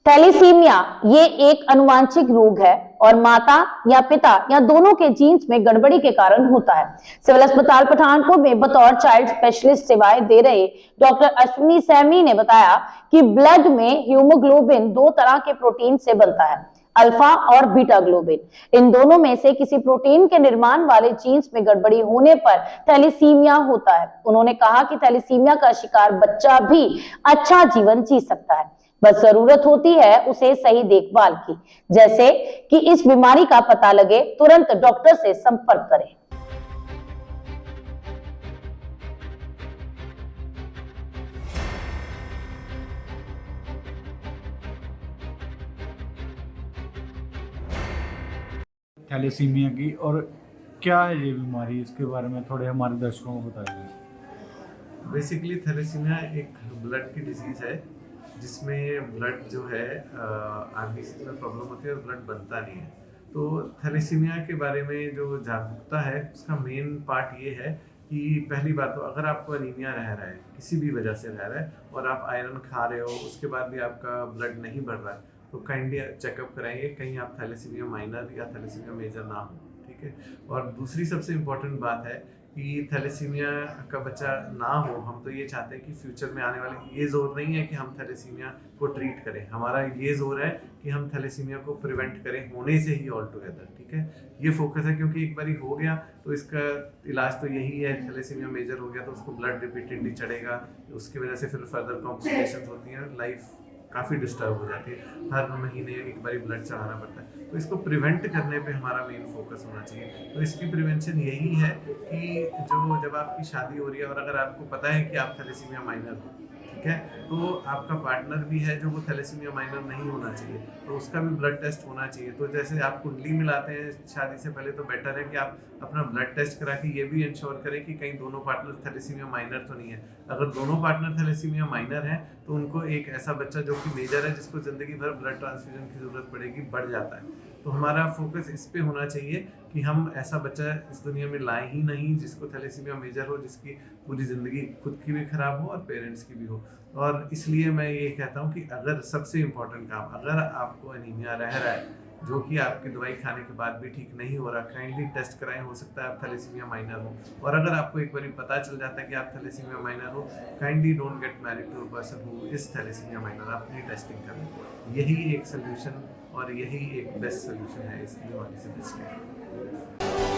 Thalassemia ये एक अनुवांशिक रोग है और माता या पिता या दोनों के जीन्स में गड़बड़ी के कारण होता है। सिविल अस्पताल पठानकोट में बतौर चाइल्ड स्पेशलिस्ट सेवाएं दे रहे डॉक्टर अश्विनी सैमी ने बताया कि ब्लड में हीमोग्लोबिन दो तरह के प्रोटीन से बनता है, अल्फा और बीटा ग्लोबिन। इन दोनों में से किसी प्रोटीन के निर्माण वाले जीन्स में गड़बड़ी होने पर थैलीसीमिया होता है। उन्होंने कहा कि थैलीसीमिया का शिकार बच्चा भी अच्छा जीवन जी सकता है, बस जरूरत होती है उसे सही देखभाल की, जैसे कि इस बीमारी का पता लगे तुरंत डॉक्टर से संपर्क करें। थैलेसीमिया की और क्या है ये बीमारी, इसके बारे में थोड़े हमारे दर्शकों को बताइए। बेसिकली थैलेसीमिया एक ब्लड की डिजीज़ है जिसमें ब्लड जो है आरबीसी में प्रॉब्लम होती है और ब्लड बनता नहीं है। तो थैलेसीमिया के बारे में जो जागरूकता है उसका मेन पार्ट ये है कि पहली बात तो अगर आपको एनीमिया रह रहा है, किसी भी वजह से रह रहा है और आप आयरन खा रहे हो, उसके बाद भी आपका ब्लड नहीं बढ़ रहा है, तो काइंडली चेकअप कराइए कहीं आप थैलेसीमिया माइनर या थैलेसीमिया मेजर ना हो, ठीक है। और दूसरी सबसे इम्पोर्टेंट बात है कि थैलेसीमिया का बच्चा ना हो, हम तो ये चाहते हैं कि फ्यूचर में आने वाले, ये जोर नहीं है कि हम थैलेसीमिया को ट्रीट करें, हमारा ये जोर है कि हम थैलेसीमिया को प्रिवेंट करें होने से ही ऑल टुगेदर, ठीक है। ये फोकस है क्योंकि एक बारी हो गया तो इसका इलाज तो यही है, थैलेसीमिया मेजर हो गया तो उसको ब्लड रिपीटेडली चढ़ेगा, उसकी वजह से फिर फर्दर कॉम्प्लिकेशंस होती हैं, लाइफ काफ़ी डिस्टर्ब हो जाती है, हर महीने एक बारी ब्लड चढ़ाना पड़ता है। तो इसको प्रिवेंट करने पे हमारा मेन फोकस होना चाहिए। तो इसकी प्रिवेंशन यही है कि जो जब आपकी शादी हो रही है और अगर आपको पता है कि आप थैलेसीमिया माइनर हो, ठीक है, तो आपका पार्टनर भी है जो वो थैलेसीमिया माइनर नहीं होना चाहिए, तो उसका भी ब्लड टेस्ट होना चाहिए। तो जैसे आप कुंडली मिलाते हैं शादी से पहले, तो बेटर है कि आप अपना ब्लड टेस्ट करा के ये भी इंश्योर करें कि कहीं दोनों पार्टनर थैलेसीमिया माइनर तो नहीं है। अगर दोनों पार्टनर थैलेसीमिया माइनर हैं तो उनको एक ऐसा बच्चा जो कि मेजर है, जिसको ज़िंदगी भर ब्लड ट्रांसफ्यूजन की ज़रूरत पड़ेगी, बढ़ जाता है। तो हमारा फोकस इस पे होना चाहिए कि हम ऐसा बच्चा इस दुनिया में लाए ही नहीं जिसको थैलेसीमिया मेजर हो, जिसकी पूरी ज़िंदगी खुद की भी खराब हो और पेरेंट्स की भी हो। और इसलिए मैं ये कहता हूँ कि अगर सबसे इम्पोर्टेंट काम, अगर आपको एनीमिया रह रहा है जो कि आपकी दवाई खाने के बाद भी ठीक नहीं हो रहा, काइंडली टेस्ट कराएं, हो सकता है आप थैलेसीमिया माइनर हो। और अगर आपको एक बार पता चल जाता है कि आप थैलेसीमिया माइनर हो, kindly don't get married to a person who is thalassemia minor, आप अपनी टेस्टिंग करें। यही एक सोल्यूशन और यही एक बेस्ट सोल्यूशन है इस बीमारी से बचने का।